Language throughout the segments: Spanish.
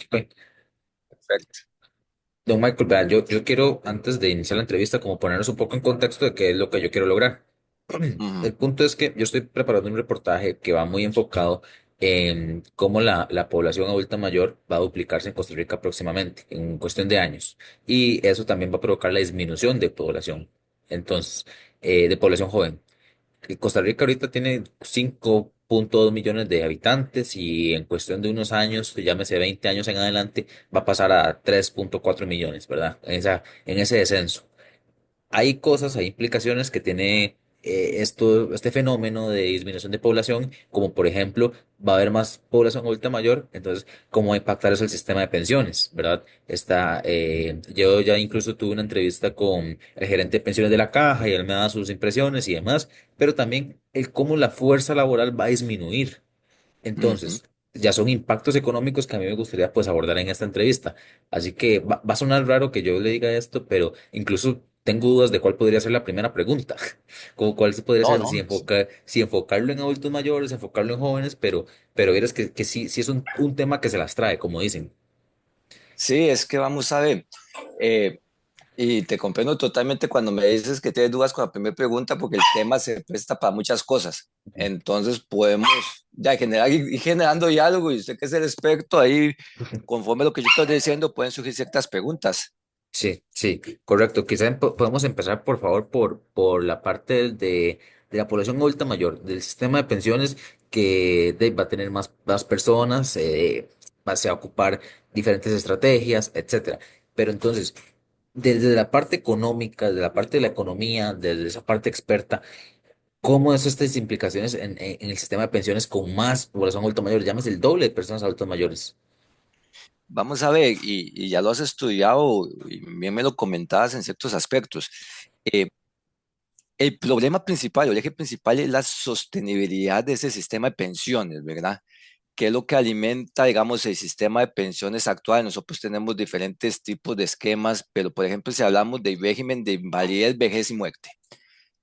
Ok. Perfecto. Don Michael, vea, yo quiero, antes de iniciar la entrevista, como ponernos un poco en contexto de qué es lo que yo quiero lograr. Ujú, El punto es que yo estoy preparando un reportaje que va muy enfocado en cómo la población adulta mayor va a duplicarse en Costa Rica próximamente, en cuestión de años. Y eso también va a provocar la disminución de población, entonces, de población joven. Costa Rica ahorita tiene 5,2 millones de habitantes y en cuestión de unos años, llámese 20 años en adelante, va a pasar a 3,4 millones, ¿verdad? En ese descenso. Hay cosas, hay implicaciones que tiene este fenómeno de disminución de población, como por ejemplo, va a haber más población adulta mayor, entonces, ¿cómo va a impactar eso el sistema de pensiones, ¿verdad? Yo ya incluso tuve una entrevista con el gerente de pensiones de la Caja y él me da sus impresiones y demás, pero también el cómo la fuerza laboral va a disminuir. ujú. Entonces, ya son impactos económicos que a mí me gustaría pues abordar en esta entrevista. Así que va a sonar raro que yo le diga esto, pero incluso tengo dudas de cuál podría ser la primera pregunta. Como cuál se podría No, ser, no. si enfocarlo en adultos mayores, enfocarlo en jóvenes, pero verás que sí, sí es un tema que se las trae, como dicen. Sí, es que vamos a ver. eh, y te comprendo totalmente cuando me dices que tienes dudas con la primera pregunta, porque el tema se presta para muchas cosas. Ujú. Entonces podemos ya generar y generando diálogo, y usted que es el experto ahí, conforme a lo que yo estoy diciendo, pueden surgir ciertas preguntas. Sí, sí, correcto. Quizá podemos empezar, por favor, por la parte de la población adulta mayor, del sistema de pensiones va a tener más personas, se va a ocupar diferentes estrategias, etcétera. Pero entonces, desde la parte económica, desde la parte de la economía, desde esa parte experta, ¿cómo es estas implicaciones en el sistema de pensiones con más población adulta mayor? Llámese el doble de personas adultas mayores. Vamos a ver, y ya lo has estudiado y bien me lo comentabas en ciertos aspectos. Eh, el problema principal, o el eje principal es la sostenibilidad de ese sistema de pensiones, ¿verdad? ¿Qué es lo que alimenta, digamos, el sistema de pensiones actual? Nosotros tenemos diferentes tipos de esquemas, pero por ejemplo, si hablamos del régimen de invalidez, vejez y muerte,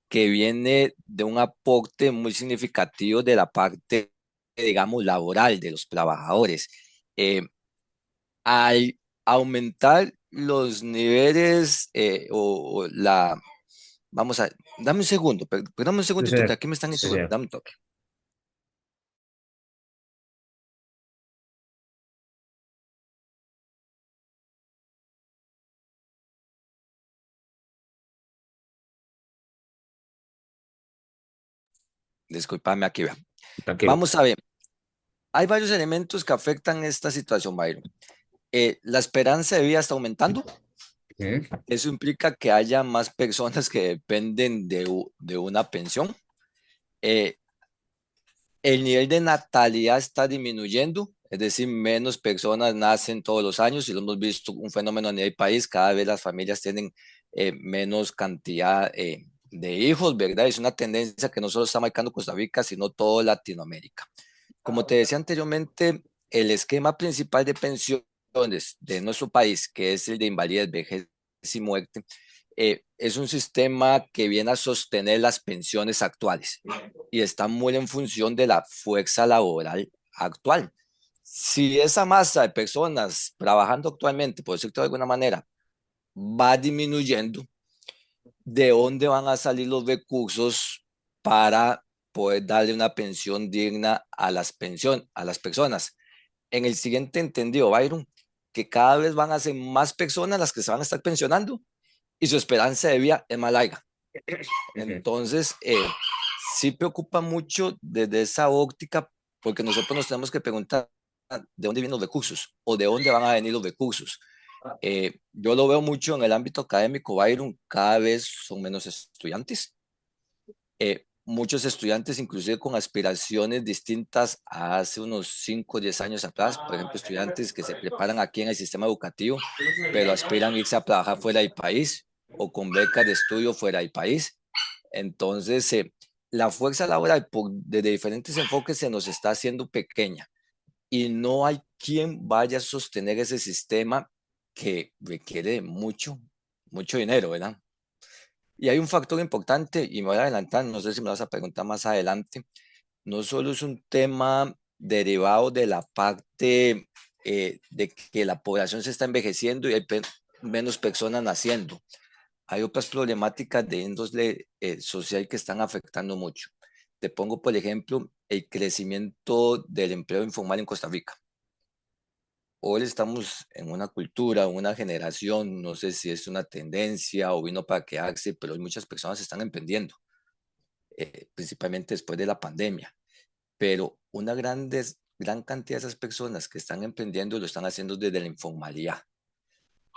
que viene de un aporte muy significativo de la parte, digamos, laboral de los trabajadores. Al aumentar los niveles vamos a, dame un segundo, dame un Sí, segundito, que señor. aquí me están Sí, interrumpiendo, señor. dame un toque. Disculpame aquí, vea. Tranquilo. Vamos a ver. Hay varios elementos que afectan esta situación, Byron. La esperanza de vida está aumentando. Ujú. Eso implica que haya más personas que dependen de una pensión. Eh, el nivel de natalidad está disminuyendo, es decir, menos personas nacen todos los años y lo hemos visto un fenómeno a nivel país. Cada vez las familias tienen menos cantidad de hijos, ¿verdad? Es una tendencia que no solo está marcando Costa Rica, sino toda Latinoamérica. Como te decía anteriormente, el esquema principal de pensiones de nuestro país, que es el de invalidez, vejez y muerte, es un sistema que viene a sostener las pensiones actuales y está muy en función de la fuerza laboral actual. Si esa masa de personas trabajando actualmente, por decirlo de alguna manera, va disminuyendo, ¿de dónde van a salir los recursos para poder darle una pensión digna a las personas? En el siguiente entendido, Byron, que cada vez van a ser más personas las que se van a estar pensionando y su esperanza de vida es más larga. Ujú. Entonces, sí preocupa mucho desde esa óptica, porque nosotros nos tenemos que preguntar de dónde vienen los recursos o de dónde van a venir los recursos. Yo lo veo mucho en el ámbito académico, Byron, cada vez son menos estudiantes, muchos estudiantes inclusive con aspiraciones distintas a hace unos 5 o 10 años atrás, por ejemplo, estudiantes que se preparan aquí en el sistema educativo, pero aspiran a irse a trabajar fuera del país o con becas de estudio fuera del país. Entonces, la fuerza laboral desde diferentes enfoques se nos está haciendo pequeña y no hay quien vaya a sostener ese sistema que requiere mucho, mucho dinero, ¿verdad? Y hay un factor importante, y me voy a adelantar, no sé si me lo vas a preguntar más adelante, no solo es un tema derivado de la parte de que la población se está envejeciendo y hay menos personas naciendo. Hay otras problemáticas de índole social que están afectando mucho. Te pongo, por ejemplo, el crecimiento del empleo informal en Costa Rica. Hoy estamos en una cultura, una generación, no sé si es una tendencia o vino para quedarse, pero hay muchas personas que están emprendiendo, principalmente después de la pandemia. Pero gran cantidad de esas personas que están emprendiendo lo están haciendo desde la informalidad.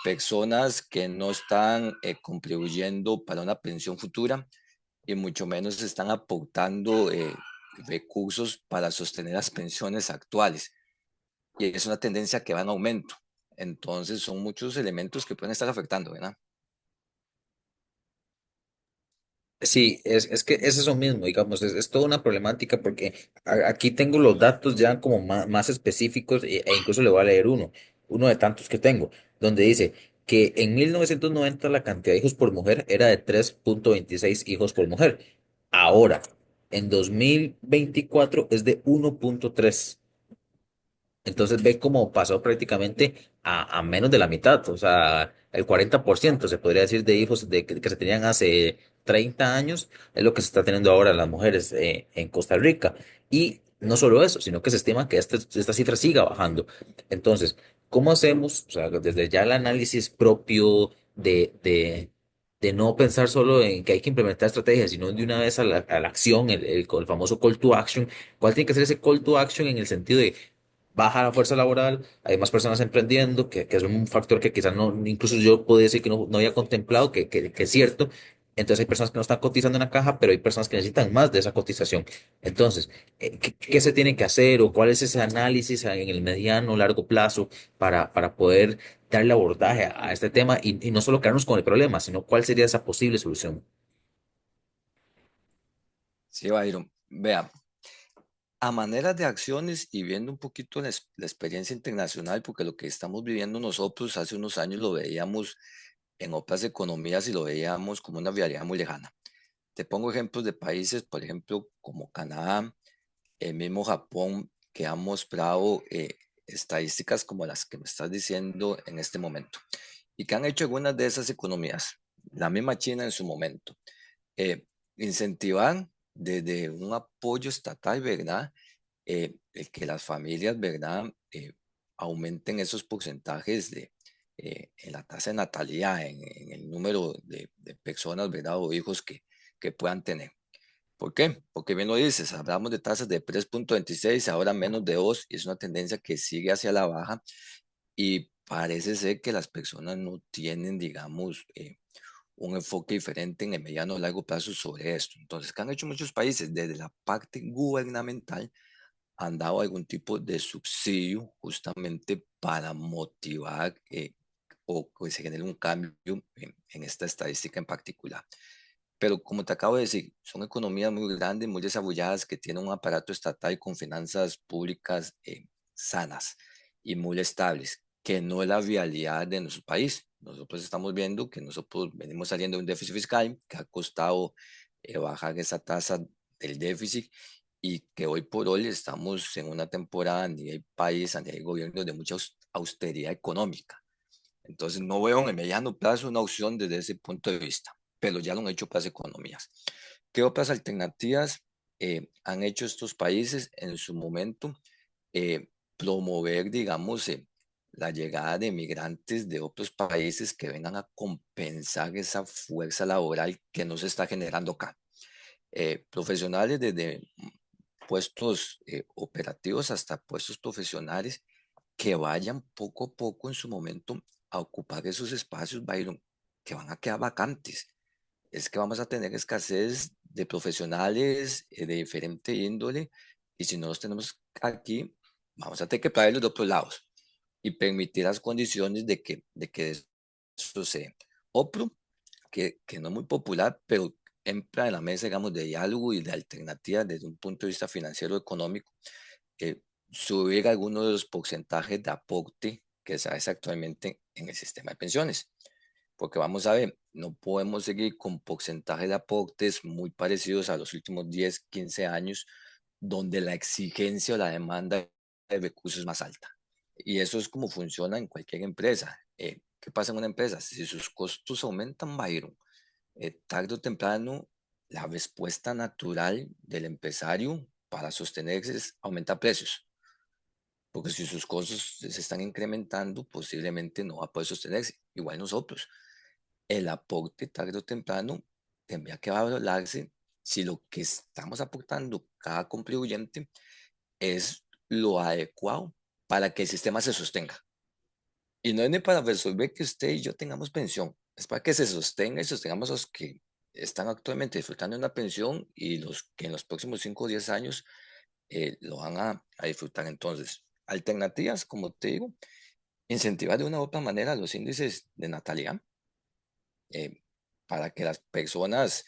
Personas que no están contribuyendo para una pensión futura y mucho menos están aportando recursos para sostener las pensiones actuales. Y es una tendencia que va en aumento. Entonces son muchos elementos que pueden estar afectando, ¿verdad? Sí, es que es eso mismo, digamos, es toda una problemática porque aquí tengo los datos ya como más específicos e incluso le voy a leer uno de tantos que tengo, donde dice que en 1990 la cantidad de hijos por mujer era de 3,26 hijos por mujer. Ahora, en 2024 es de 1,3. Entonces ve cómo pasó prácticamente a menos de la mitad, o sea, el 40% se podría decir de hijos que se tenían hace 30 años, es lo que se está teniendo ahora las mujeres en Costa Rica. Y no solo eso, sino que se estima que esta cifra siga bajando. Entonces, ¿cómo hacemos? O sea, desde ya el análisis propio de no pensar solo en que hay que implementar estrategias, sino de una vez a la acción, el famoso call to action. ¿Cuál tiene que ser ese call to action en el sentido de baja la fuerza laboral, hay más personas emprendiendo, que es un factor que quizás no, incluso yo podría decir que no había contemplado, que es cierto. Entonces hay personas que no están cotizando en la caja, pero hay personas que necesitan más de esa cotización. Entonces, ¿qué se tiene que hacer o cuál es ese análisis en el mediano, largo plazo para poder darle abordaje a este tema y no solo quedarnos con el problema, sino cuál sería esa posible solución? Sí, Byron. Vea, a manera de acciones y viendo un poquito la experiencia internacional, porque lo que estamos viviendo nosotros hace unos años lo veíamos en otras economías y lo veíamos como una realidad muy lejana. Te pongo ejemplos de países, por ejemplo, como Canadá, el mismo Japón, que han mostrado estadísticas como las que me estás diciendo en este momento y que han hecho algunas de esas economías, la misma China en su momento, eh, incentivar desde un apoyo estatal, ¿verdad? El que las familias, ¿verdad? Aumenten esos porcentajes en la tasa de natalidad, en el número de personas, ¿verdad? O hijos que puedan tener. ¿Por qué? Porque bien lo dices, hablamos de tasas de 3,26, ahora menos de 2, y es una tendencia que sigue hacia la baja y parece ser que las personas no tienen, digamos, un enfoque diferente en el mediano o largo plazo sobre esto. Entonces, ¿qué han hecho muchos países? Desde la parte gubernamental han dado algún tipo de subsidio justamente para motivar o que se genere un cambio en esta estadística en particular. Pero como te acabo de decir, son economías muy grandes, muy desarrolladas, que tienen un aparato estatal con finanzas públicas sanas y muy estables, que no es la realidad de nuestro país. Nosotros estamos viendo que nosotros venimos saliendo de un déficit fiscal que ha costado bajar esa tasa del déficit y que hoy por hoy estamos en una temporada a nivel país, a nivel gobierno de mucha austeridad económica. Entonces no veo en el mediano plazo una opción desde ese punto de vista, pero ya lo han hecho otras economías. ¿Qué otras alternativas han hecho estos países en su momento? Promover, digamos, la llegada de migrantes de otros países que vengan a compensar esa fuerza laboral que no se está generando acá. Profesionales desde puestos operativos hasta puestos profesionales que vayan poco a poco en su momento a ocupar esos espacios, Byron, que van a quedar vacantes. Es que vamos a tener escasez de profesionales de diferente índole y si no los tenemos aquí, vamos a tener que traerlos de otros lados y permitir las condiciones de que eso se... OPRO, que no es muy popular, pero entra en la mesa, digamos, de diálogo y de alternativa desde un punto de vista financiero económico, eh, subir algunos de los porcentajes de aporte que se hace actualmente en el sistema de pensiones. Porque vamos a ver, no podemos seguir con porcentajes de aportes muy parecidos a los últimos 10, 15 años, donde la exigencia o la demanda de recursos es más alta. Y eso es como funciona en cualquier empresa. ¿Qué pasa en una empresa? Si sus costos aumentan, Byron, tarde o temprano, la respuesta natural del empresario para sostenerse es aumentar precios. Porque si sus costos se están incrementando, posiblemente no va a poder sostenerse. Igual nosotros. El aporte tarde o temprano tendría que valorarse si lo que estamos aportando cada contribuyente es lo adecuado para que el sistema se sostenga. Y no es ni para resolver que usted y yo tengamos pensión, es para que se sostenga y sostengamos a los que están actualmente disfrutando de una pensión y los que en los próximos 5 o 10 años lo van a disfrutar. Entonces, alternativas, como te digo, incentivar de una u otra manera los índices de natalidad eh, para que las personas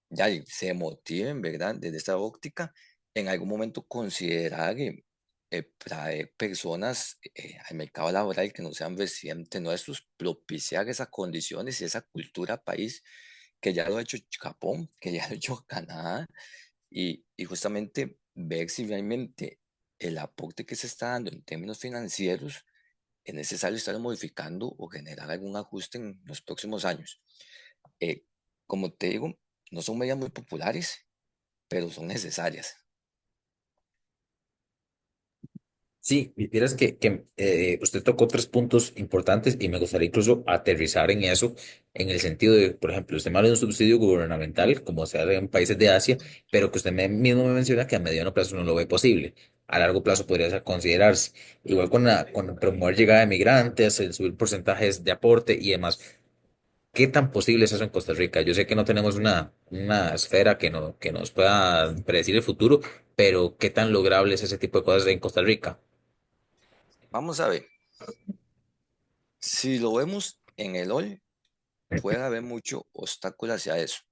ya se motiven, ¿verdad? Desde esta óptica, en algún momento considerar traer personas al mercado laboral que no sean residentes nuestros, propiciar esas condiciones y esa cultura país que ya lo ha hecho Japón, que ya lo ha hecho Canadá, y justamente ver si realmente el aporte que se está dando en términos financieros es necesario estar modificando o generar algún ajuste en los próximos años. Eh, Como te digo, no son medidas muy populares, pero son necesarias. Sí, y vieras que usted tocó tres puntos importantes y me gustaría incluso aterrizar en eso, en el sentido de, por ejemplo, usted me habla de un subsidio gubernamental, como se hace en países de Asia, pero que usted mismo me menciona que a mediano plazo no lo ve posible. A largo plazo podría ser considerarse. Igual con promover llegada de migrantes, el subir porcentajes de aporte y demás. ¿Qué tan posible es eso en Costa Rica? Yo sé que no tenemos una esfera que, no, que nos pueda predecir el futuro, pero ¿qué tan lograble es ese tipo de cosas en Costa Rica? Vamos a ver, si lo vemos en el hoy, puede haber mucho obstáculo hacia eso,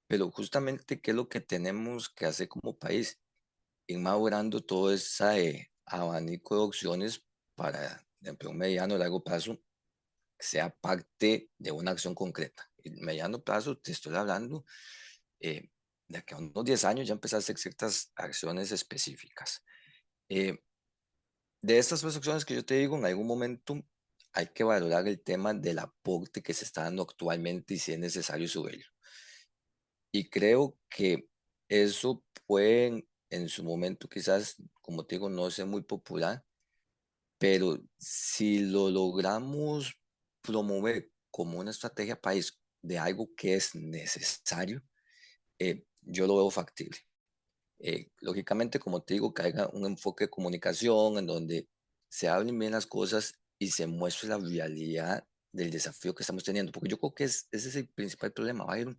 pero justamente, ¿qué es lo que tenemos que hacer como país? Ir madurando todo ese abanico de opciones para, de un mediano o largo plazo, sea parte de una acción concreta. El mediano plazo, te estoy hablando eh, de que a unos 10 años ya empezar a hacer ciertas acciones específicas. Eh, de estas tres acciones que yo te digo, en algún momento hay que valorar el tema del aporte que se está dando actualmente y si es necesario subirlo. Y creo que eso puede en su momento quizás, como te digo, no ser muy popular, pero si lo logramos promover como una estrategia país de algo que es necesario, yo lo veo factible. Lógicamente, como te digo, que haya un enfoque de comunicación en donde se hablen bien las cosas y se muestre la realidad del desafío que estamos teniendo, porque yo creo que ese es el principal problema, Byron.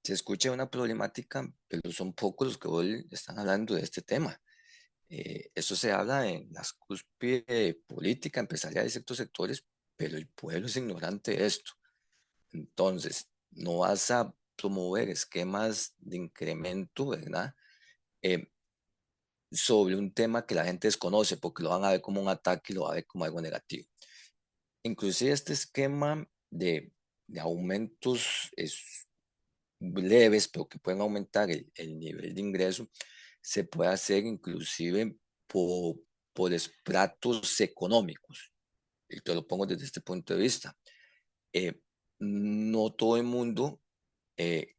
Se escucha una problemática, pero son pocos los que hoy están hablando de este tema. Eso se habla en las cúspides política, empresarial y ciertos sectores, pero el pueblo es ignorante de esto. Entonces, no vas a promover esquemas de incremento, ¿verdad? Eh, sobre un tema que la gente desconoce porque lo van a ver como un ataque y lo van a ver como algo negativo. Inclusive este esquema de aumentos leves, pero que pueden aumentar el nivel de ingreso, se puede hacer inclusive por, por estratos económicos. Y te lo pongo desde este punto de vista. Eh, no todo el mundo, eh,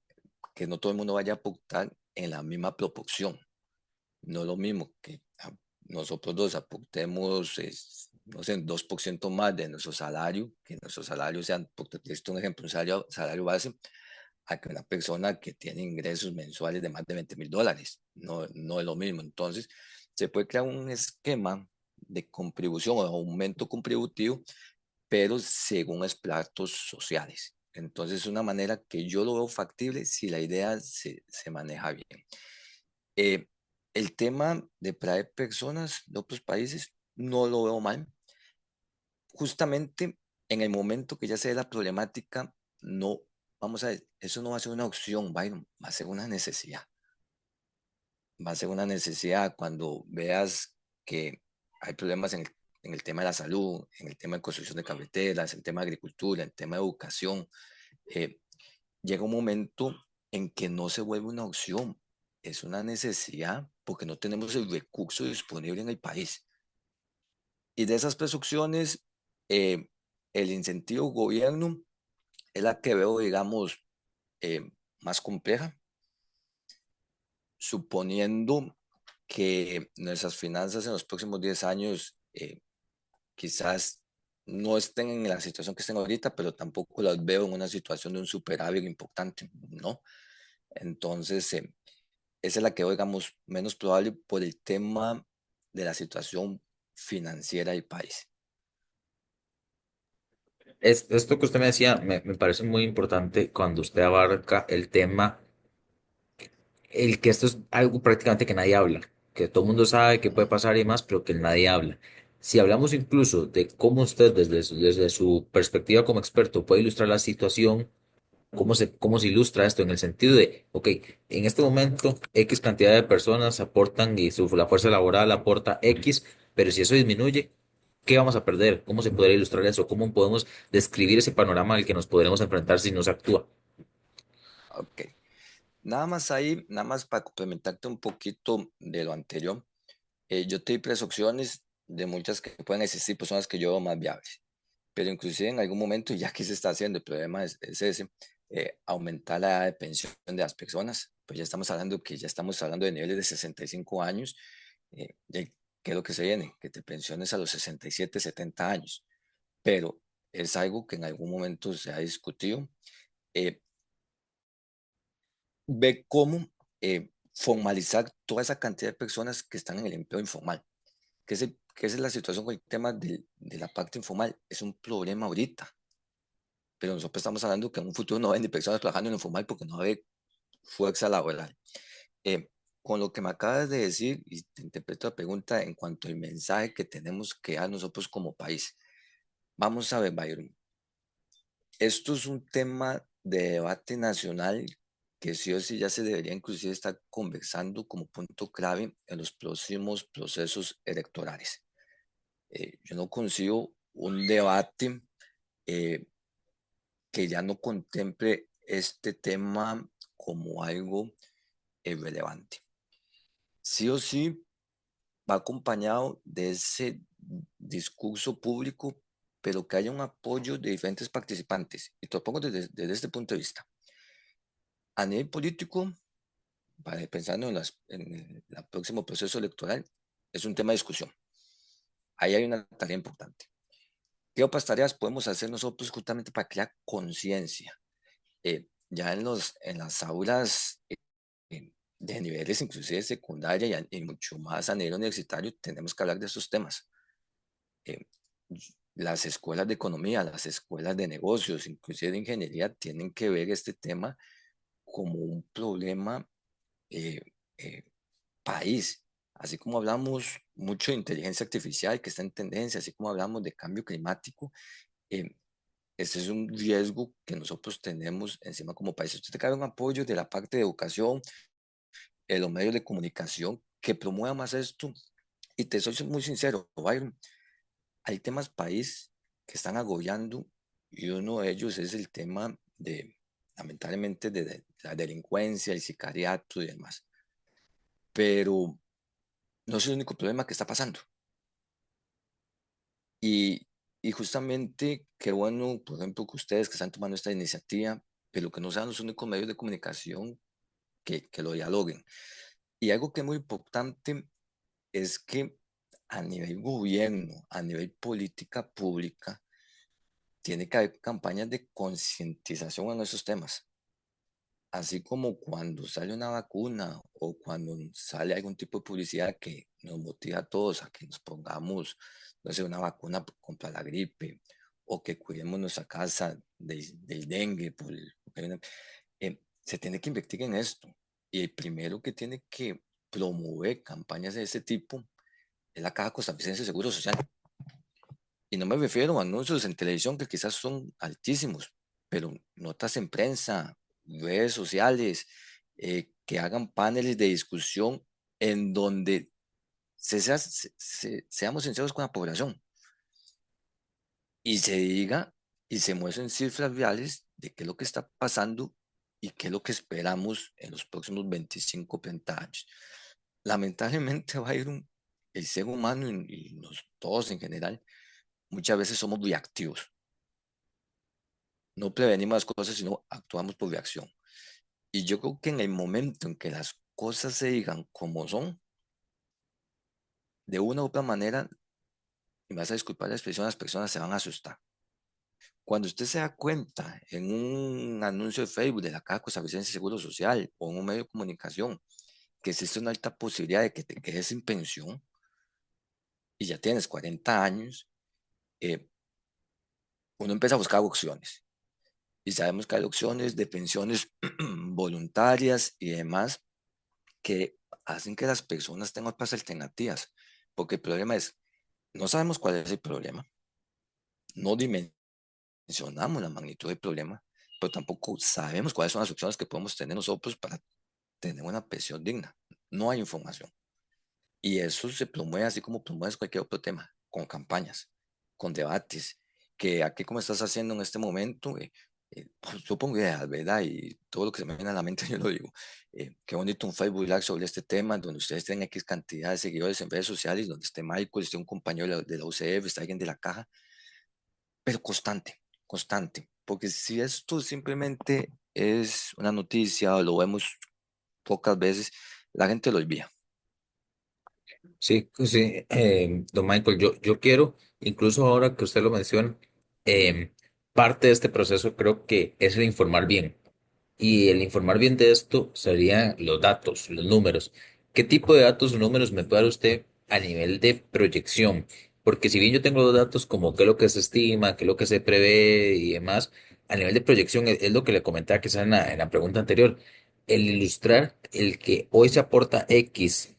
que no todo el mundo vaya a aportar en la misma proporción. No es lo mismo que nosotros dos aportemos, no sé, 2% más de nuestro salario, que nuestro salario sea, por decirte un ejemplo, un salario base, a que una persona que tiene ingresos mensuales de más de $20,000. No, no es lo mismo. Entonces, se puede crear un esquema de contribución o aumento contributivo, pero según estratos sociales. Entonces, es una manera que yo lo veo factible si la idea se maneja bien. Eh, el tema de traer personas de otros países no lo veo mal. Justamente en el momento que ya se ve la problemática, no, vamos a ver, eso no va a ser una opción, Byron, va a ser una necesidad. Va a ser una necesidad cuando veas que hay problemas en el tema de la salud, en el tema de construcción de carreteras, en el tema de agricultura, en el tema de educación. eh, Llega un momento en que no se vuelve una opción, es una necesidad porque no tenemos el recurso disponible en el país. Y de esas presunciones, eh, el incentivo gobierno es la que veo, digamos, más compleja, suponiendo que nuestras finanzas en los próximos 10 años quizás no estén en la situación que estén ahorita, pero tampoco las veo en una situación de un superávit importante, ¿no? Entonces, esa es la que veo, digamos, menos probable por el tema de la situación financiera del país. Esto que usted me decía me parece muy importante cuando usted abarca el tema, el que esto es algo prácticamente que nadie habla, que todo el mundo sabe que puede pasar y más, pero que nadie habla. Si hablamos incluso de cómo usted desde su perspectiva como experto puede ilustrar la situación, cómo se ilustra esto en el sentido de, ok, en este momento X cantidad de personas aportan y la fuerza laboral aporta X, pero si eso disminuye, ¿qué vamos a perder? ¿Cómo se podría ilustrar eso? ¿Cómo podemos describir ese panorama al que nos podremos enfrentar si no se actúa? Ok, nada más ahí, nada más para complementarte un poquito de lo anterior, yo te di tres opciones de muchas que pueden existir, pues son las que yo veo más viables. Pero inclusive en algún momento, ya que se está haciendo, el problema es ese, aumentar la edad de pensión de las personas, pues ya estamos hablando que ya estamos hablando de niveles de 65 años, y ¿qué es lo que se viene? Que te pensiones a los 67, 70 años, pero es algo que en algún momento se ha discutido. Eh, Ve cómo formalizar toda esa cantidad de personas que están en el empleo informal, que esa es la situación con el tema de la parte informal, es un problema ahorita, pero nosotros estamos hablando que en un futuro no va a haber ni personas trabajando en lo informal porque no va a haber fuerza laboral. Eh, con lo que me acabas de decir, y te interpreto la pregunta en cuanto al mensaje que tenemos que dar nosotros como país. Vamos a ver, Byron, esto es un tema de debate nacional que sí o sí ya se debería inclusive estar conversando como punto clave en los próximos procesos electorales. Yo no consigo un debate eh, que ya no contemple este tema como algo relevante. Sí o sí va acompañado de ese discurso público, pero que haya un apoyo de diferentes participantes. Y te lo pongo desde este punto de vista. A nivel político, pensando en el próximo proceso electoral, es un tema de discusión. Ahí hay una tarea importante. ¿Qué otras tareas podemos hacer nosotros justamente para crear conciencia? Ya en las aulas de niveles inclusive secundaria y mucho más a nivel universitario, tenemos que hablar de esos temas. Eh, las escuelas de economía, las escuelas de negocios, inclusive de ingeniería, tienen que ver este tema como un problema eh, eh, país. Así como hablamos mucho de inteligencia artificial, que está en tendencia, así como hablamos de cambio climático, eh, ese es un riesgo que nosotros tenemos encima como país. Usted cabe un apoyo de la parte de educación, de los medios de comunicación, que promueva más esto. Y te soy muy sincero, Byron, hay temas país que están agobiando y uno de ellos es el tema de, lamentablemente, de la delincuencia, el sicariato y demás. Pero no es el único problema que está pasando. Y, y justamente, qué bueno, por ejemplo, que ustedes que están tomando esta iniciativa, pero que no sean los únicos medios de comunicación que lo dialoguen. Y algo que es muy importante es que a nivel gobierno, a nivel política pública, tiene que haber campañas de concientización en esos temas. Así como cuando sale una vacuna o cuando sale algún tipo de publicidad que nos motiva a todos a que nos pongamos, no sé, una vacuna contra la gripe o que cuidemos nuestra casa del dengue, se tiene que invertir en esto. Y el primero que tiene que promover campañas de ese tipo es la Caja Costarricense de Seguro Social. Y no me refiero a anuncios en televisión que quizás son altísimos, pero notas en prensa, redes sociales, que hagan paneles de discusión en donde seamos sinceros con la población y se diga y se muestren cifras reales de qué es lo que está pasando y qué es lo que esperamos en los próximos 25 30 años. Lamentablemente, Byron, el ser humano y todos en general, muchas veces somos reactivos. No prevenimos las cosas, sino actuamos por reacción. Y yo creo que en el momento en que las cosas se digan como son, de una u otra manera, y me vas a disculpar la expresión, las personas se van a asustar. Cuando usted se da cuenta en un anuncio de Facebook de la Caja Costarricense de Seguro Social o en un medio de comunicación que existe una alta posibilidad de que te quedes sin pensión y ya tienes 40 años, eh, uno empieza a buscar opciones. Y sabemos que hay opciones de pensiones voluntarias y demás que hacen que las personas tengan otras alternativas. Porque el problema es, no sabemos cuál es el problema, no dimensionamos la magnitud del problema, pero tampoco sabemos cuáles son las opciones que podemos tener nosotros para tener una pensión digna. No hay información. Y eso se promueve así como promueves cualquier otro tema, con campañas, con debates, que aquí como estás haciendo en este momento, pues, yo pongo ideas, ¿verdad? Y todo lo que se me viene a la mente yo lo digo. Qué bonito un Facebook Live sobre este tema, donde ustedes tienen X cantidad de seguidores en redes sociales, donde esté Michael, esté un compañero de la UCF, está alguien de la caja, pero constante, constante. Porque si esto simplemente es una noticia o lo vemos pocas veces, la gente lo olvida. Sí, sí, don Michael, yo quiero, incluso ahora que usted lo menciona, em, parte de este proceso creo que es el informar bien. Y el informar bien de esto serían los datos, los números. ¿Qué tipo de datos o números me puede dar usted a nivel de proyección? Porque si bien yo tengo los datos como qué es lo que se estima, qué es lo que se prevé y demás, a nivel de proyección es lo que le comentaba quizás en la pregunta anterior. El ilustrar el que hoy se aporta X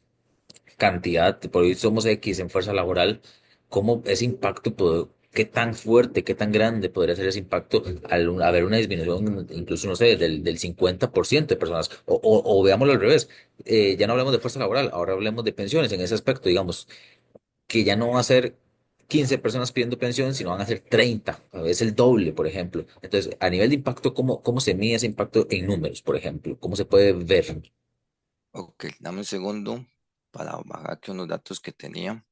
cantidad, por hoy somos X en fuerza laboral, ¿cómo ese impacto, qué tan fuerte, qué tan grande podría ser ese impacto al haber una disminución, incluso, no sé, del 50% de personas? O veámoslo al revés, ya no hablemos de fuerza laboral, ahora hablemos de pensiones en ese aspecto, digamos, que ya no va a ser 15 personas pidiendo pensión, sino van a ser 30, a veces el doble, por ejemplo. Entonces, a nivel de impacto, ¿cómo se mide ese impacto en números, por ejemplo? ¿Cómo se puede ver? Ok, dame un segundo para bajar aquí unos datos que tenía.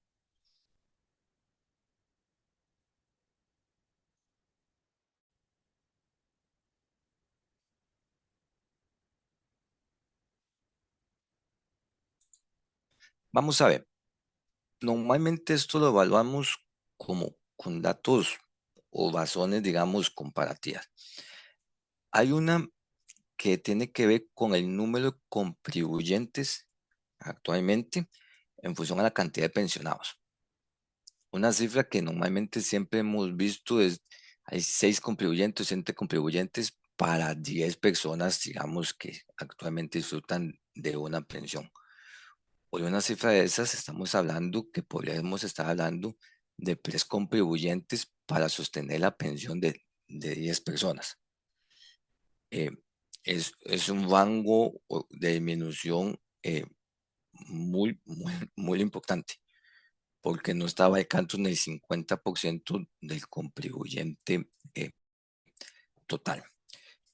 Vamos a ver, normalmente esto lo evaluamos como con datos o razones, digamos, comparativas. Hay una que tiene que ver con el número de contribuyentes actualmente en función a la cantidad de pensionados. Una cifra que normalmente siempre hemos visto es, hay 6 contribuyentes, 7 contribuyentes para 10 personas, digamos, que actualmente disfrutan de una pensión. Hoy una cifra de esas estamos hablando que podríamos estar hablando de 3 contribuyentes para sostener la pensión de 10 personas. Eh, es un rango de disminución muy importante, porque no estaba alcanzando ni el 50% del contribuyente total.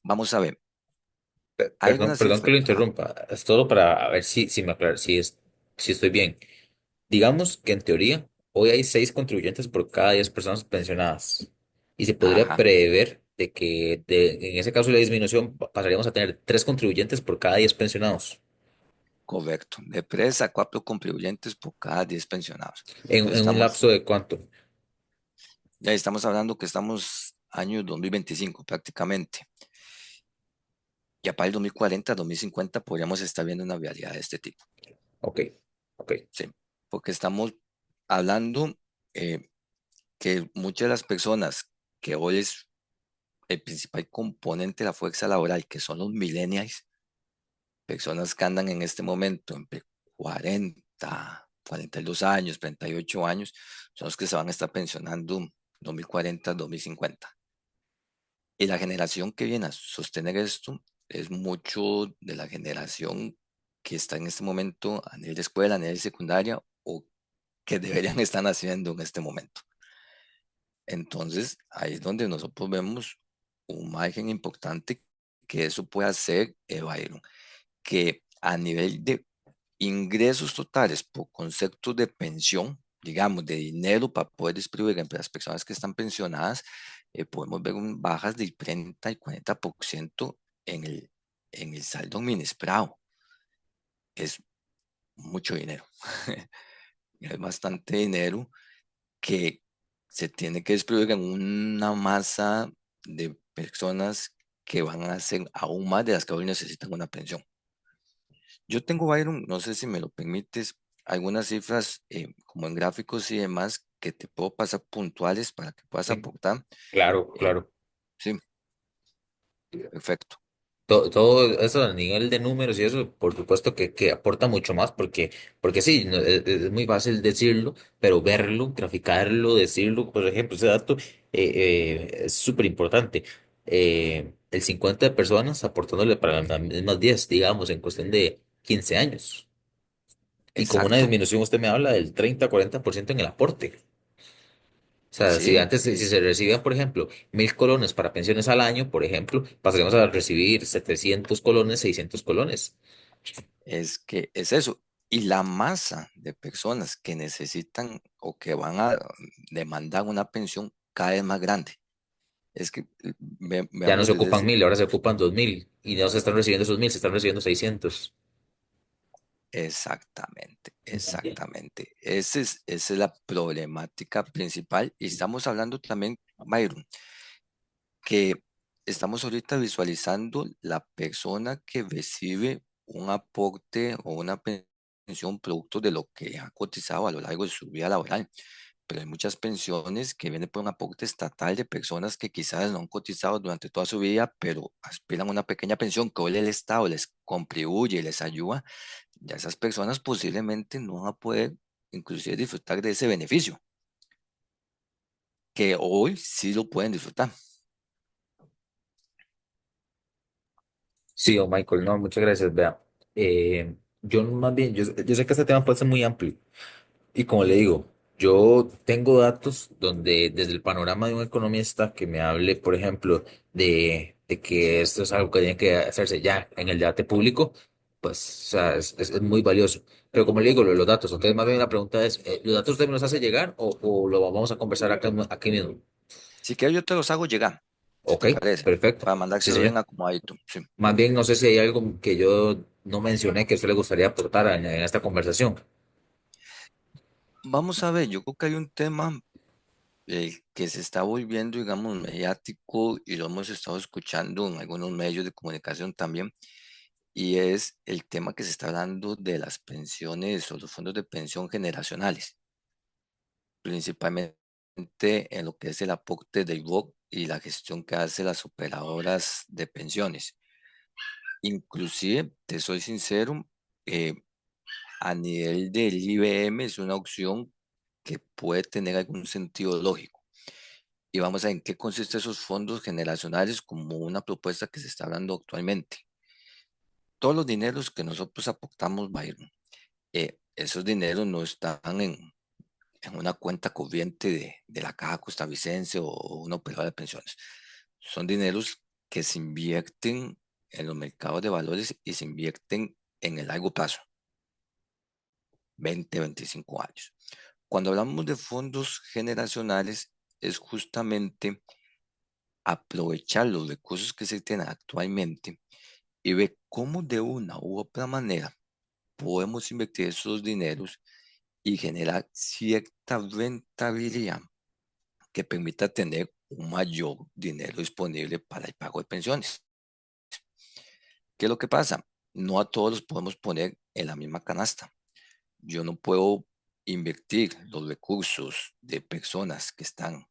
Vamos a ver, hay Perdón, algunas perdón que cifras. lo Ajá, interrumpa. Es todo para ver si me aclaro, si estoy bien. Digamos que en teoría hoy hay 6 contribuyentes por cada 10 personas pensionadas. Y se podría ajá, prever de que en ese caso de la disminución pasaríamos a tener 3 contribuyentes por cada 10 pensionados. correcto. De 3 a 4 contribuyentes por cada 10 pensionados. Entonces En un estamos, lapso de cuánto. ya estamos hablando que estamos año 2025 prácticamente. Ya para el 2040, 2050 podríamos estar viendo una realidad de este tipo. Ok, ok. Sí, porque estamos hablando que muchas de las personas que hoy es el principal componente de la fuerza laboral, que son los millennials, personas que andan en este momento entre 42 años, 38 años, son los que se van a estar pensionando 2040, 2050. Y la generación que viene a sostener esto es mucho de la generación que está en este momento a nivel de escuela, a nivel secundaria o que deberían estar haciendo en este momento. Entonces, ahí es donde nosotros vemos un margen importante que eso puede hacer, Byron, que a nivel de ingresos totales por concepto de pensión, digamos, de dinero para poder distribuir entre las personas que están pensionadas, podemos ver bajas del 30 y 40% en el saldo administrado. Es mucho dinero, es bastante dinero que se tiene que distribuir en una masa de personas que van a ser aún más de las que hoy necesitan una pensión. Yo tengo, Byron, no sé si me lo permites, algunas cifras como en gráficos y demás que te puedo pasar puntuales para que puedas Sí, aportar. claro, Eh, claro. sí, perfecto. Todo eso a nivel de números y eso, por supuesto que aporta mucho más porque sí, es muy fácil decirlo, pero verlo, graficarlo, decirlo, por ejemplo, ese dato es súper importante. El 50 de personas aportándole para las mismas 10 digamos, en cuestión de 15 años. Y con una Exacto. disminución, usted me habla del 30-40% en el aporte. O sea, si Sí, antes, si se recibían, por ejemplo, 1.000 colones para pensiones al año, por ejemplo, pasaremos a recibir 700 colones, 600 colones. es que es eso. Y la masa de personas que necesitan o que van a demandar una pensión cada vez más grande. Es que Ya no veamos se desde ocupan ese. 1.000, ahora se ocupan 2.000. Y no se están recibiendo esos 1.000, se están recibiendo 600. Exactamente, exactamente. Esa es la problemática principal. Y estamos hablando también, Byron, que estamos ahorita visualizando la persona que recibe un aporte o una pensión producto de lo que ha cotizado a lo largo de su vida laboral. Pero hay muchas pensiones que vienen por un aporte estatal de personas que quizás no han cotizado durante toda su vida, pero aspiran a una pequeña pensión que hoy el Estado les contribuye y les ayuda. Ya esas personas posiblemente no van a poder inclusive disfrutar de ese beneficio, que hoy sí lo pueden disfrutar. Sí, don Michael, no, muchas gracias. Vea, yo más bien, yo sé que este tema puede ser muy amplio. Y como le digo, yo tengo datos donde desde el panorama de un economista que me hable, por ejemplo, de que esto es algo que tiene que hacerse ya en el debate público, pues, o sea, es muy valioso. Pero como le digo, los datos, entonces más bien la pregunta es, ¿los datos usted me los hace llegar o lo vamos a conversar acá, aquí mismo? Si quieres, yo te los hago llegar, si Ok, te parece, perfecto. para Sí, mandárselo bien señor. acomodadito. Sí. Más bien, no sé si hay algo que yo no mencioné que a usted le gustaría aportar en esta conversación. Vamos a ver, yo creo que hay un tema que se está volviendo, digamos, mediático y lo hemos estado escuchando en algunos medios de comunicación también, y es el tema que se está hablando de las pensiones o los fondos de pensión generacionales, principalmente en lo que es el aporte del IVOC y la gestión que hace las operadoras de pensiones. Inclusive, te soy sincero, eh, a nivel del IBM es una opción que puede tener algún sentido lógico. Y vamos a ver en qué consiste esos fondos generacionales como una propuesta que se está hablando actualmente. Todos los dineros que nosotros aportamos, Byron, esos dineros no están en una cuenta corriente de la Caja Costarricense o una operadora de pensiones. Son dineros que se invierten en los mercados de valores y se invierten en el largo plazo, 20, 25 años. Cuando hablamos de fondos generacionales, es justamente aprovechar los recursos que se tienen actualmente y ver cómo de una u otra manera podemos invertir esos dineros y generar cierta rentabilidad que permita tener un mayor dinero disponible para el pago de pensiones. ¿Qué es lo que pasa? No a todos los podemos poner en la misma canasta. Yo no puedo invertir los recursos de personas que están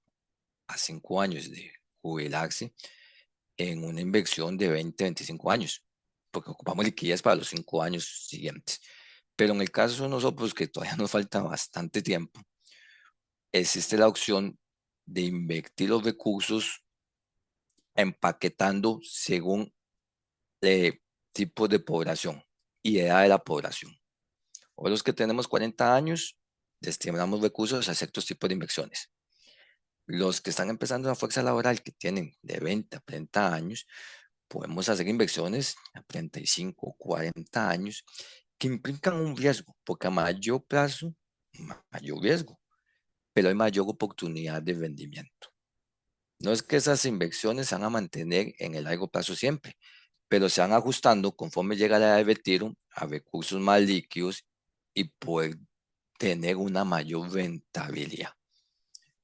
a 5 años de jubilarse en una inversión de 20, 25 años, porque ocupamos liquidez para los 5 años siguientes. Pero en el caso de nosotros, que todavía nos falta bastante tiempo, existe la opción de invertir los recursos empaquetando según tipos de población y edad de la población. O los que tenemos 40 años, destinamos recursos a ciertos tipos de inversiones. Los que están empezando la fuerza laboral, que tienen de 20 a 30 años, podemos hacer inversiones a 35, 40 años que implican un riesgo, porque a mayor plazo, mayor riesgo, pero hay mayor oportunidad de rendimiento. No es que esas inversiones se van a mantener en el largo plazo siempre, pero se van ajustando conforme llega la edad de retiro a recursos más líquidos y poder tener una mayor rentabilidad.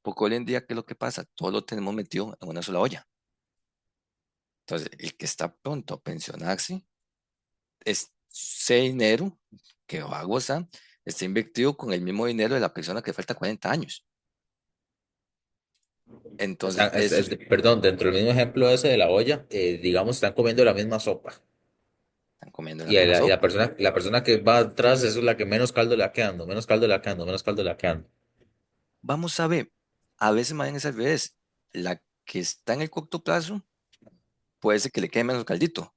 Porque hoy en día, ¿qué es lo que pasa? Todo lo tenemos metido en una sola olla. Entonces, el que está pronto a pensionarse, ese dinero que va a gozar está invertido con el mismo dinero de la persona que falta 40 años. Entonces, eso Perdón, dentro del mismo ejemplo ese de la olla, digamos, están comiendo la misma sopa. están comiendo la Y misma la sopa. persona que va atrás, eso es la que menos caldo le va quedando, menos caldo le va quedando, menos caldo le va quedando. Vamos a ver, a veces más bien es al revés. La que está en el corto plazo puede ser que le quede menos caldito,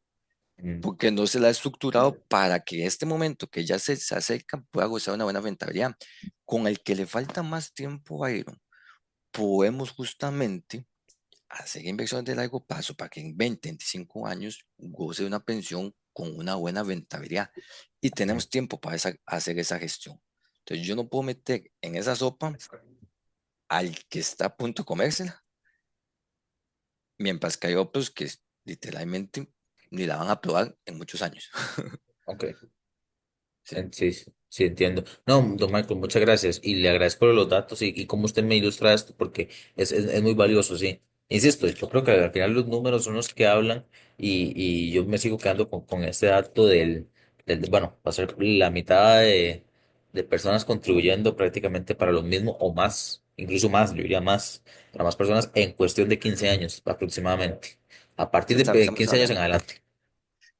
Mm, porque no se la ha estructurado para que este momento que ya se acerca pueda gozar una buena rentabilidad. Con el que le falta más tiempo, Byron, podemos justamente hacer inversiones de largo plazo para que en 20, 25 años goce de una pensión con una buena rentabilidad. Y mm. tenemos tiempo para hacer esa gestión. Entonces yo no puedo meter en esa sopa al que está a punto de comérsela, mientras que hay otros que literalmente ni la van a probar en muchos años. Ok. Sí, Sí, sí, sí, entiendo. No, don Michael, muchas gracias y le agradezco los datos y cómo usted me ilustra esto porque es muy valioso, sí. Insisto, yo creo que al final los números son los que hablan y yo me sigo quedando con este dato bueno, va a ser la mitad de personas contribuyendo prácticamente para lo mismo o más, incluso más, yo diría más, para más personas en cuestión de 15 años aproximadamente. A partir de estamos 15 años en hablando adelante,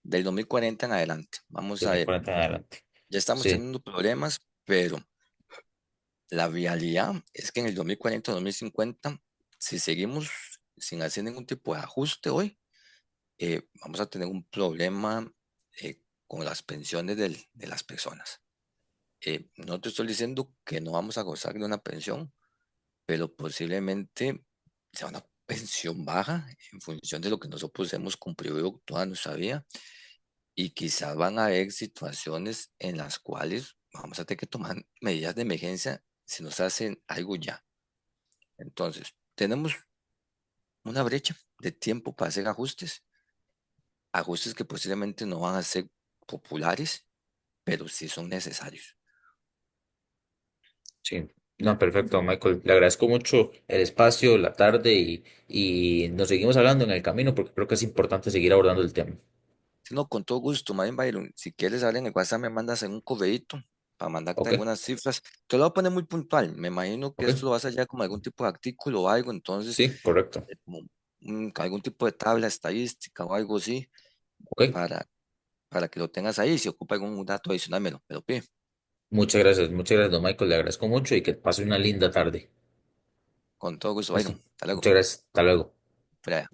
del 2040 en adelante. Vamos a ver, 2040 en adelante. ya estamos Sí. teniendo problemas, pero la realidad es que en el 2040, 2050, si seguimos sin hacer ningún tipo de ajuste hoy, vamos a tener un problema con las pensiones de las personas. No te estoy diciendo que no vamos a gozar de una pensión, pero posiblemente sea una pensión baja en función de lo que nosotros hemos cumplido toda nuestra vida y quizás van a haber situaciones en las cuales vamos a tener que tomar medidas de emergencia si nos hacen algo ya. Entonces, tenemos una brecha de tiempo para hacer ajustes, ajustes que posiblemente no van a ser populares, pero sí son necesarios. Sí, no, perfecto, Michael. Le agradezco mucho el espacio, la tarde y nos seguimos hablando en el camino porque creo que es importante seguir abordando el tema. Si no, con todo gusto, más bien, Byron, si quieres hablar en el WhatsApp, me mandas en un correíto para mandarte Ok, algunas cifras. Te lo voy a poner muy puntual. Me imagino que esto ok, lo vas a hallar como algún tipo de artículo o algo, entonces, sí, correcto. como algún tipo de tabla estadística o algo así, Ok, para, para que lo tengas ahí. Si ocupa algún dato adicional, me lo pide. muchas gracias, don Michael. Le agradezco mucho y que pase una linda tarde. Con todo gusto, Listo. Byron. Hasta luego. Muchas gracias. Hasta luego. Fuera.